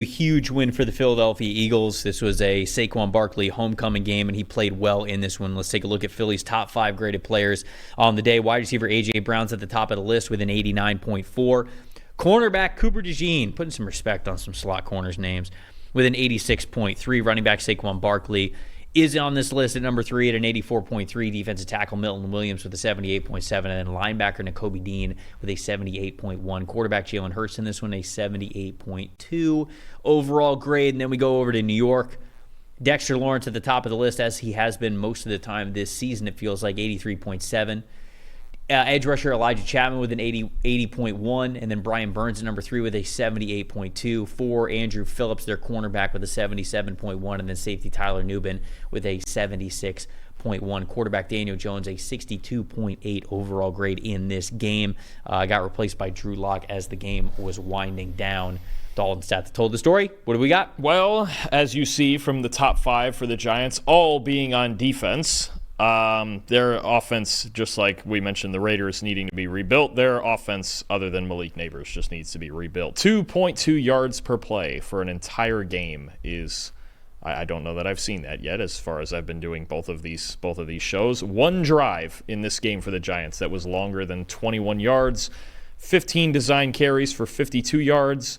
Huge win for the Philadelphia Eagles. This was a Saquon Barkley homecoming game, and he played well in this one. Let's take a look at Philly's top 5 graded players on the day. Wide receiver A.J. Brown's at the top of the list with an 89.4. Cornerback Cooper DeJean, putting some respect on some slot corners' names, with an 86.3. Running back Saquon Barkley is on this list at number 3 at an 84.3. Defensive tackle Milton Williams with a 78.7. And then linebacker Nakobe Dean with a 78.1. Quarterback Jalen Hurts in this one, a 78.2 overall grade. And then we go over to New York. Dexter Lawrence at the top of the list, as he has been most of the time this season, it feels like, 83.7. Edge rusher Elijah Chapman with an 80.1, and then Brian Burns at number 3 with a 78.2. 4, Andrew Phillips, their cornerback, with a 77.1, and then safety Tyler Nubin with a 76.1. Quarterback Daniel Jones, a 62.8 overall grade in this game. Got replaced by Drew Lock as the game was winding down. Dalton Stats told the story. What do we got? Well, as you see from the top 5 for the Giants, all being on defense. Their offense, just like we mentioned the Raiders needing to be rebuilt, their offense, other than Malik Neighbors, just needs to be rebuilt. 2.2 yards per play for an entire game is, I don't know that I've seen that yet as far as I've been doing both of these shows. One drive in this game for the Giants that was longer than 21 yards, 15 design carries for 52 yards,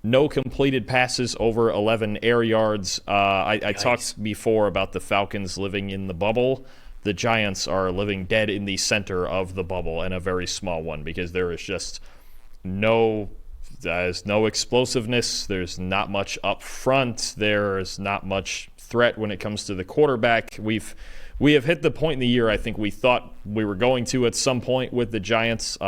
no completed passes over 11 air yards. I talked before about the Falcons living in the bubble. The Giants are living dead in the center of the bubble, and a very small one, because there is just no explosiveness. There's not much up front. There's not much threat when it comes to the quarterback. We have hit the point in the year I think we thought we were going to at some point with the Giants.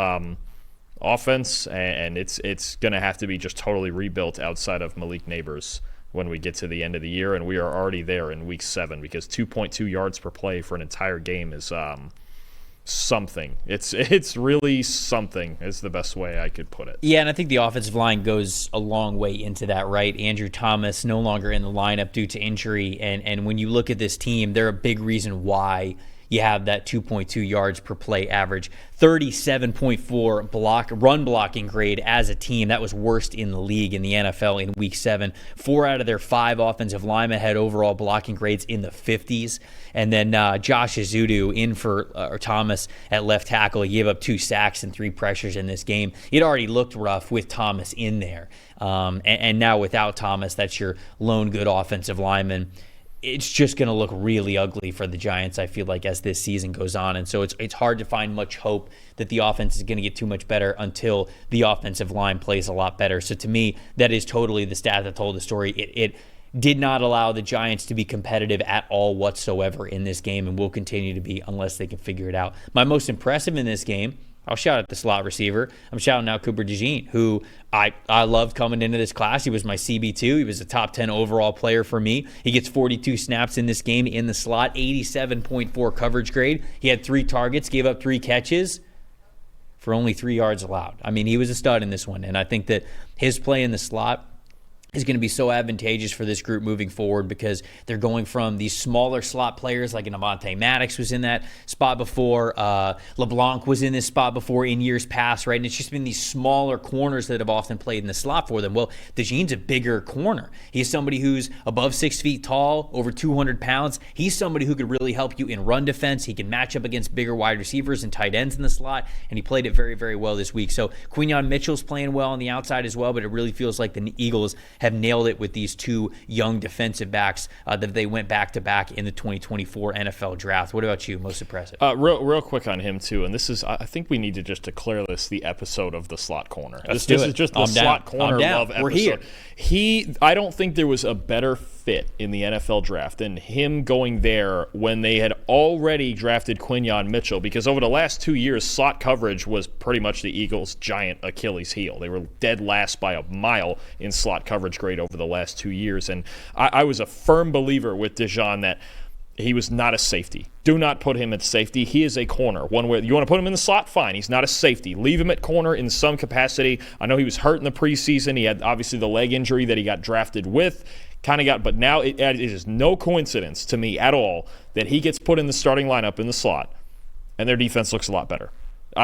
Offense, and it's going to have to be just totally rebuilt outside of Malik Neighbors when we get to the end of the year, and we are already there in week 7, because 2.2 yards per play for an entire game is something. It's really something is the best way I could put it. Yeah, and I think the offensive line goes a long way into that, right? Andrew Thomas no longer in the lineup due to injury, and when you look at this team, they're a big reason why you have that 2.2 yards per play average. 37.4 run blocking grade as a team. That was worst in the league in the NFL in week 7. 4 out of their 5 offensive linemen had overall blocking grades in the 50s. And then Josh Azudu in for Thomas at left tackle. He gave up 2 sacks and 3 pressures in this game. It already looked rough with Thomas in there. And now without Thomas, that's your lone good offensive lineman. It's just going to look really ugly for the Giants, I feel like, as this season goes on. And so it's hard to find much hope that the offense is going to get too much better until the offensive line plays a lot better. So to me, that is totally the stat that told the story. It did not allow the Giants to be competitive at all whatsoever in this game, and will continue to be unless they can figure it out. My most impressive in this game, I'll shout out the slot receiver. I'm shouting out Cooper DeJean, who I loved coming into this class. He was my CB2. He was a top 10 overall player for me. He gets 42 snaps in this game in the slot, 87.4 coverage grade. He had 3 targets, gave up 3 catches for only 3 yards allowed. I mean, he was a stud in this one, and I think that his play in the slot is going to be so advantageous for this group moving forward, because they're going from these smaller slot players like Avonte Maddox was in that spot before, LeBlanc was in this spot before in years past, right? And it's just been these smaller corners that have often played in the slot for them. Well, DeJean's a bigger corner. He's somebody who's above 6 feet tall, over 200 pounds. He's somebody who could really help you in run defense. He can match up against bigger wide receivers and tight ends in the slot, and he played it very, very well this week. So Quinyon Mitchell's playing well on the outside as well, but it really feels like the Eagles have nailed it with these 2 young defensive backs that they went back-to-back in the 2024 NFL draft. What about you? Most impressive? Real quick on him, too, and this is, I think we need to just declare this the episode of the slot corner. This is just the slot corner love episode. We're here. I don't think there was a better fit in the NFL draft than him going there when they had already drafted Quinyon Mitchell, because over the last 2 years, slot coverage was pretty much the Eagles' giant Achilles heel. They were dead last by a mile in slot coverage grade over the last 2 years, and I was a firm believer with DeJean that he was not a safety. Do not put him at safety. He is a corner. One way you want to put him in the slot, fine. He's not a safety. Leave him at corner in some capacity. I know he was hurt in the preseason. He had obviously the leg injury that he got drafted with. But now it is no coincidence to me at all that he gets put in the starting lineup in the slot, and their defense looks a lot better.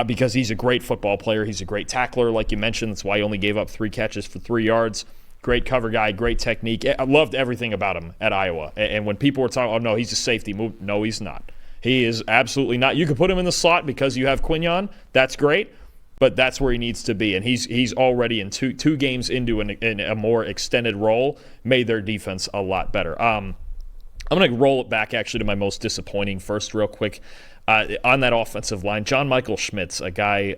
Because he's a great football player. He's a great tackler, like you mentioned. That's why he only gave up 3 catches for 3 yards. great cover guy, great technique. I loved everything about him at Iowa. And when people were talking, oh, no, he's a safety move. No, he's not. He is absolutely not. You could put him in the slot because you have Quinyon. That's great. But that's where he needs to be. And he's already in two games into in a more extended role, made their defense a lot better. I'm going to roll it back actually to my most disappointing first real quick. On that offensive line, John Michael Schmitz, a guy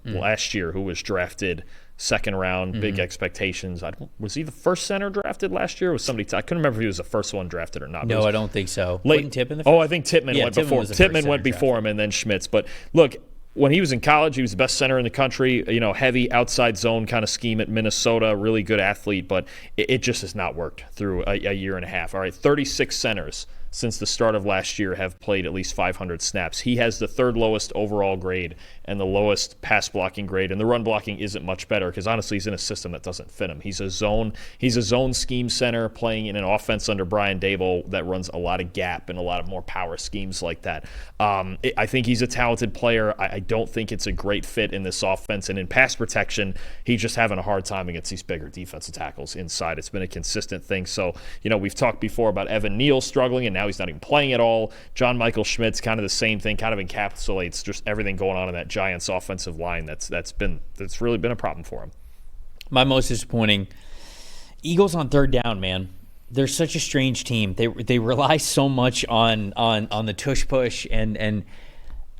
last year who was drafted second round, big expectations. Was he the first center drafted last year? Or was somebody? I couldn't remember if he was the first one drafted or not. No, I don't think so. Late Tippmann the first? Oh, I think Tippmann went before. Tippmann went before him, and then Schmitz. But look, when he was in college, he was the best center in the country. Heavy outside zone kind of scheme at Minnesota. Really good athlete, but it just has not worked through a year and a half. All right, 36 centers since the start of last year have played at least 500 snaps. He has the third lowest overall grade and the lowest pass blocking grade, and the run blocking isn't much better because honestly he's in a system that doesn't fit him. He's a zone scheme center playing in an offense under Brian Daboll that runs a lot of gap and a lot of more power schemes like that. I think he's a talented player. I don't think it's a great fit in this offense, and in pass protection he's just having a hard time against these bigger defensive tackles inside. It's been a consistent thing. So we've talked before about Evan Neal struggling, and now he's not even playing at all. John Michael Schmitz, kind of the same thing, kind of encapsulates just everything going on in that Giants offensive line that's really been a problem for him. My most disappointing, Eagles on third down, man. They're such a strange team. They rely so much on the tush push, and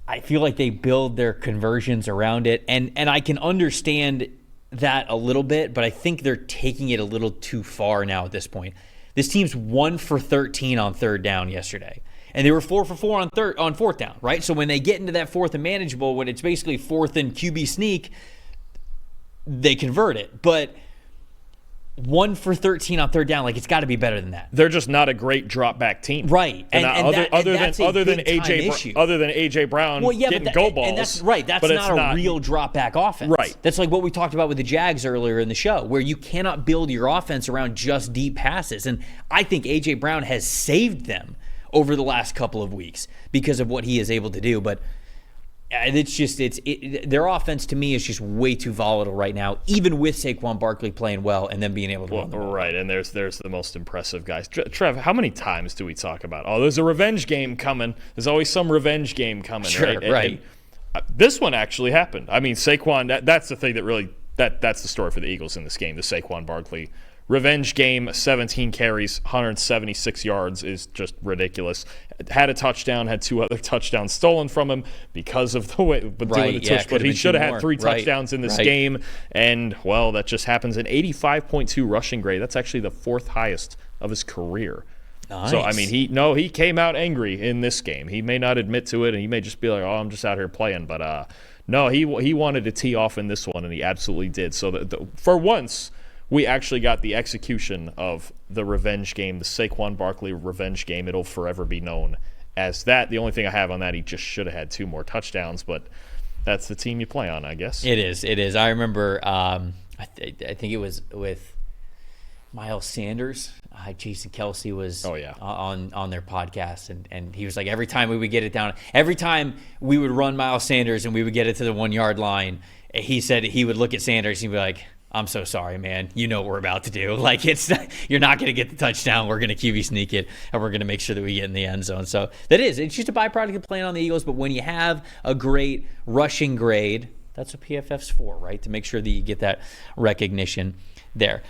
I feel like they build their conversions around it. And I can understand that a little bit, but I think they're taking it a little too far now at this point. This team's 1 for 13 on third down yesterday. And they were 4 for 4 on fourth down, right? So when they get into that fourth and manageable, when it's basically fourth and QB sneak, they convert it. But 1 for 13 on third down, it's got to be better than that. They're just not a great drop back team, right? Other than AJ Brown getting go balls. And that's right. That's not a real drop back offense. Right. That's like what we talked about with the Jags earlier in the show, where you cannot build your offense around just deep passes. And I think AJ Brown has saved them over the last couple of weeks because of what he is able to do. But their offense to me is just way too volatile right now, even with Saquon Barkley playing well and then being able to run the ball. Right, and there's the most impressive guys. Trev, how many times do we talk about, there's a revenge game coming? There's always some revenge game coming, sure, right? And this one actually happened. I mean, Saquon, that's the thing that really, that's the story for the Eagles in this game, the Saquon Barkley revenge game. 17 carries, 176 yards is just ridiculous. Had a touchdown, had 2 other touchdowns stolen from him because of the way doing the tush. But he should have had 3 touchdowns in this game. And, well, that just happens. An 85.2 rushing grade. That's actually the 4th highest of his career. Nice. So, I mean, he came out angry in this game. He may not admit to it, and he may just be like, I'm just out here playing. But, no, he wanted to tee off in this one, and he absolutely did. So, for once, we actually got the execution of the revenge game, the Saquon Barkley revenge game. It'll forever be known as that. The only thing I have on that, he just should have had 2 more touchdowns, but that's the team you play on, I guess. It is. I remember, I think it was with Miles Sanders. Jason Kelsey was on their podcast, and he was like, every time we would get it down, every time we would run Miles Sanders and we would get it to the 1-yard line, he said he would look at Sanders and he'd be like, I'm so sorry, man. You know what we're about to do. You're not going to get the touchdown. We're going to QB sneak it, and we're going to make sure that we get in the end zone. So it's just a byproduct of playing on the Eagles. But when you have a great rushing grade, that's what PFF's for, right? To make sure that you get that recognition there.